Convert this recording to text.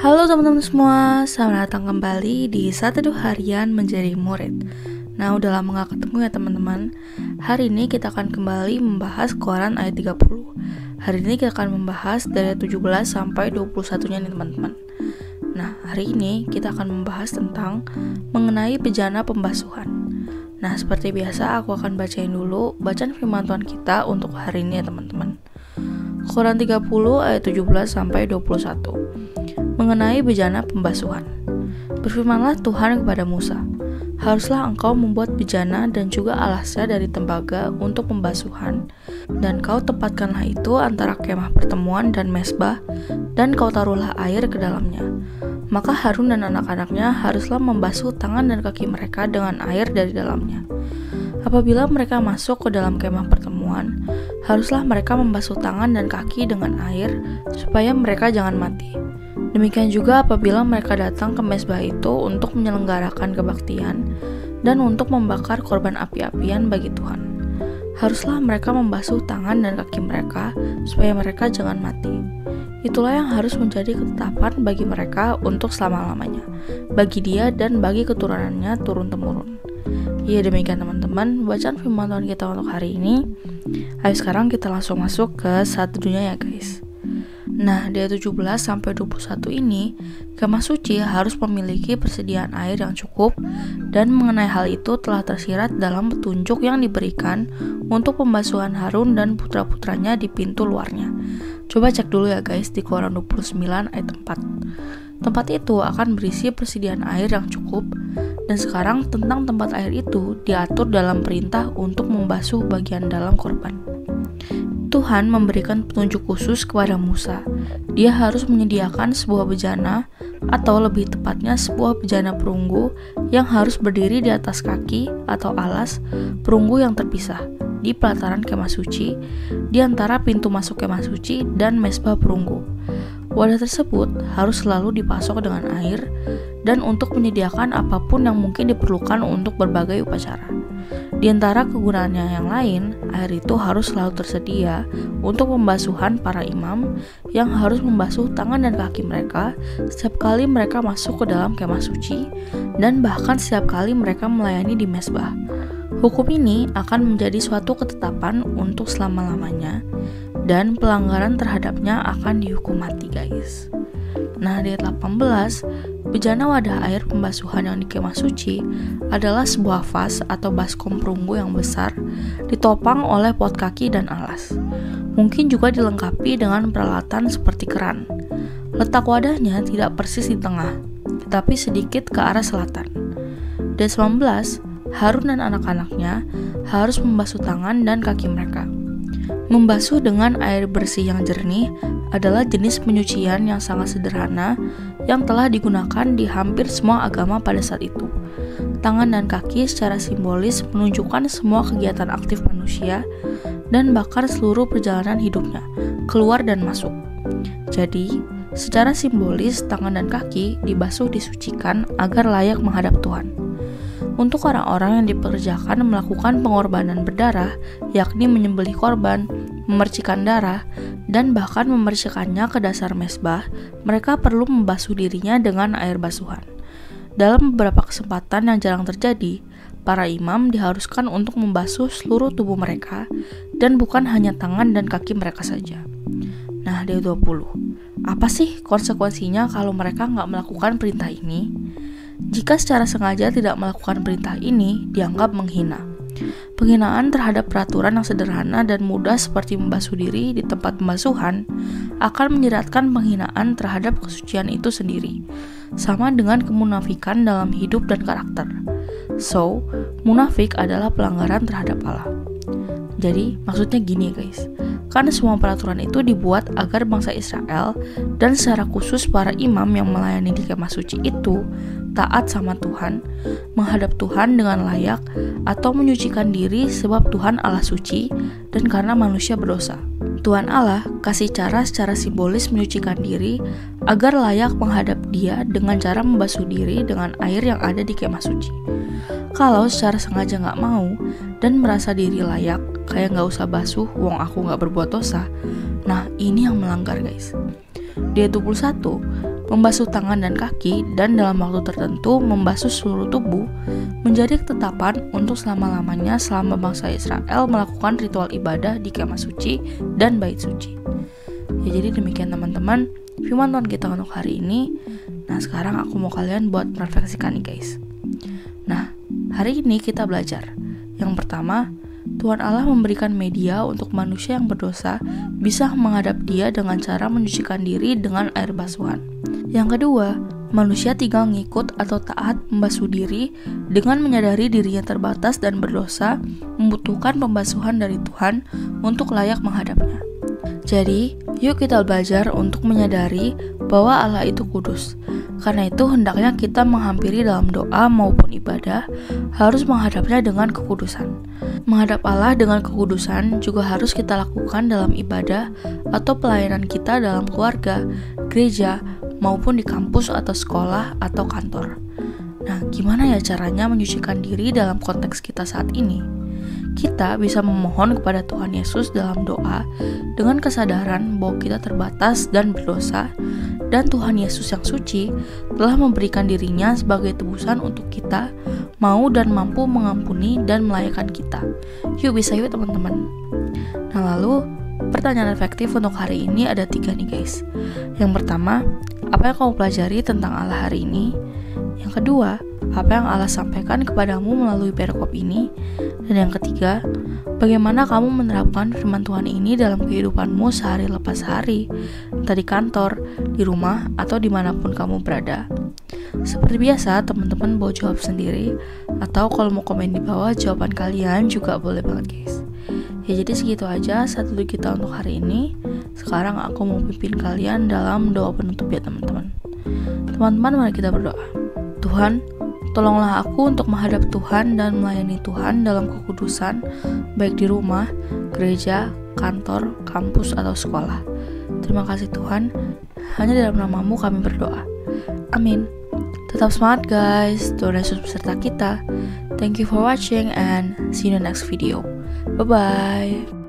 Halo teman-teman semua, selamat datang kembali di Satu Harian Menjadi Murid. Nah, udah lama gak ketemu ya teman-teman. Hari ini kita akan kembali membahas Quran ayat 30. Hari ini kita akan membahas dari 17 sampai 21-nya nih teman-teman. Nah, hari ini kita akan membahas tentang mengenai bejana pembasuhan. Nah, seperti biasa aku akan bacain dulu bacaan firman Tuhan kita untuk hari ini ya teman-teman. Quran 30 ayat 17 sampai 21. Mengenai bejana pembasuhan. Berfirmanlah Tuhan kepada Musa, haruslah engkau membuat bejana dan juga alasnya dari tembaga untuk pembasuhan, dan kau tempatkanlah itu antara kemah pertemuan dan mezbah, dan kau taruhlah air ke dalamnya. Maka Harun dan anak-anaknya haruslah membasuh tangan dan kaki mereka dengan air dari dalamnya. Apabila mereka masuk ke dalam kemah pertemuan, haruslah mereka membasuh tangan dan kaki dengan air supaya mereka jangan mati. Demikian juga apabila mereka datang ke mezbah itu untuk menyelenggarakan kebaktian dan untuk membakar korban api-apian bagi Tuhan. Haruslah mereka membasuh tangan dan kaki mereka supaya mereka jangan mati. Itulah yang harus menjadi ketetapan bagi mereka untuk selama-lamanya, bagi dia dan bagi keturunannya turun-temurun. Ya, demikian teman-teman bacaan firman Tuhan kita untuk hari ini. Ayo sekarang kita langsung masuk ke satu dunia ya guys. Nah, di ayat 17 sampai 21 ini, kemah suci harus memiliki persediaan air yang cukup, dan mengenai hal itu telah tersirat dalam petunjuk yang diberikan untuk pembasuhan Harun dan putra-putranya di pintu luarnya. Coba cek dulu ya guys di Quran 29 ayat 4. Tempat itu akan berisi persediaan air yang cukup, dan sekarang tentang tempat air itu diatur dalam perintah untuk membasuh bagian dalam korban. Tuhan memberikan petunjuk khusus kepada Musa. Dia harus menyediakan sebuah bejana, atau lebih tepatnya sebuah bejana perunggu yang harus berdiri di atas kaki atau alas perunggu yang terpisah di pelataran kemah suci, di antara pintu masuk kemah suci dan mezbah perunggu. Wadah tersebut harus selalu dipasok dengan air dan untuk menyediakan apapun yang mungkin diperlukan untuk berbagai upacara. Di antara kegunaannya yang lain, air itu harus selalu tersedia untuk pembasuhan para imam yang harus membasuh tangan dan kaki mereka setiap kali mereka masuk ke dalam kemah suci dan bahkan setiap kali mereka melayani di mezbah. Hukum ini akan menjadi suatu ketetapan untuk selama-lamanya dan pelanggaran terhadapnya akan dihukum mati guys. Nah, di ayat 18, bejana wadah air pembasuhan yang di kemah suci adalah sebuah vas atau baskom perunggu yang besar, ditopang oleh pot kaki dan alas. Mungkin juga dilengkapi dengan peralatan seperti keran. Letak wadahnya tidak persis di tengah, tetapi sedikit ke arah selatan. Di ayat 19, Harun dan anak-anaknya harus membasuh tangan dan kaki mereka. Membasuh dengan air bersih yang jernih adalah jenis penyucian yang sangat sederhana yang telah digunakan di hampir semua agama pada saat itu. Tangan dan kaki secara simbolis menunjukkan semua kegiatan aktif manusia dan bahkan seluruh perjalanan hidupnya, keluar dan masuk. Jadi, secara simbolis tangan dan kaki dibasuh disucikan agar layak menghadap Tuhan. Untuk orang-orang yang dipekerjakan melakukan pengorbanan berdarah, yakni menyembelih korban, memercikan darah, dan bahkan memercikannya ke dasar mezbah, mereka perlu membasuh dirinya dengan air basuhan. Dalam beberapa kesempatan yang jarang terjadi, para imam diharuskan untuk membasuh seluruh tubuh mereka, dan bukan hanya tangan dan kaki mereka saja. Nah, di 20. Apa sih konsekuensinya kalau mereka nggak melakukan perintah ini? Jika secara sengaja tidak melakukan perintah ini, dianggap menghina. Penghinaan terhadap peraturan yang sederhana dan mudah seperti membasuh diri di tempat pembasuhan akan menyeratkan penghinaan terhadap kesucian itu sendiri, sama dengan kemunafikan dalam hidup dan karakter. So, munafik adalah pelanggaran terhadap Allah. Jadi, maksudnya gini guys, karena semua peraturan itu dibuat agar bangsa Israel dan secara khusus para imam yang melayani di kemah suci itu taat sama Tuhan, menghadap Tuhan dengan layak, atau menyucikan diri sebab Tuhan Allah suci dan karena manusia berdosa. Tuhan Allah kasih cara secara simbolis menyucikan diri agar layak menghadap Dia dengan cara membasuh diri dengan air yang ada di kemah suci. Kalau secara sengaja nggak mau dan merasa diri layak, kayak nggak usah basuh, wong aku nggak berbuat dosa, nah ini yang melanggar guys. Di ayat 21, membasuh tangan dan kaki, dan dalam waktu tertentu membasuh seluruh tubuh, menjadi ketetapan untuk selama-lamanya selama bangsa Israel melakukan ritual ibadah di kemah suci dan bait suci. Ya, jadi demikian teman-teman firman Tuhan kita untuk hari ini. Nah, sekarang aku mau kalian buat merefleksikan nih guys. Nah, hari ini kita belajar. Yang pertama, Tuhan Allah memberikan media untuk manusia yang berdosa bisa menghadap Dia dengan cara menyucikan diri dengan air basuhan. Yang kedua, manusia tinggal ngikut atau taat membasuh diri dengan menyadari dirinya terbatas dan berdosa, membutuhkan pembasuhan dari Tuhan untuk layak menghadapnya. Jadi, yuk kita belajar untuk menyadari bahwa Allah itu kudus. Karena itu hendaknya kita menghampiri dalam doa maupun ibadah harus menghadapnya dengan kekudusan. Menghadap Allah dengan kekudusan juga harus kita lakukan dalam ibadah atau pelayanan kita dalam keluarga, gereja, maupun di kampus atau sekolah atau kantor. Nah, gimana ya caranya menyucikan diri dalam konteks kita saat ini? Kita bisa memohon kepada Tuhan Yesus dalam doa dengan kesadaran bahwa kita terbatas dan berdosa, dan Tuhan Yesus yang suci telah memberikan dirinya sebagai tebusan untuk kita, mau dan mampu mengampuni dan melayakkan kita. Yuk teman-teman. Nah, lalu pertanyaan efektif untuk hari ini ada 3 nih guys. Yang pertama, apa yang kamu pelajari tentang Allah hari ini? Yang kedua, apa yang Allah sampaikan kepadamu melalui perikop ini? Dan yang ketiga, bagaimana kamu menerapkan firman Tuhan ini dalam kehidupanmu sehari lepas hari, entah di kantor, di rumah, atau dimanapun kamu berada? Seperti biasa, teman-teman bawa jawab sendiri, atau kalau mau komen di bawah jawaban kalian juga boleh banget guys. Ya, jadi segitu aja satu kita untuk hari ini. Sekarang aku mau pimpin kalian dalam doa penutup ya teman-teman. Teman-teman, mari kita berdoa. Tuhan, tolonglah aku untuk menghadap Tuhan dan melayani Tuhan dalam kekudusan, baik di rumah, gereja, kantor, kampus, atau sekolah. Terima kasih Tuhan, hanya dalam nama-Mu kami berdoa. Amin. Tetap semangat guys, Tuhan Yesus beserta kita. Thank you for watching and see you in the next video. Bye-bye.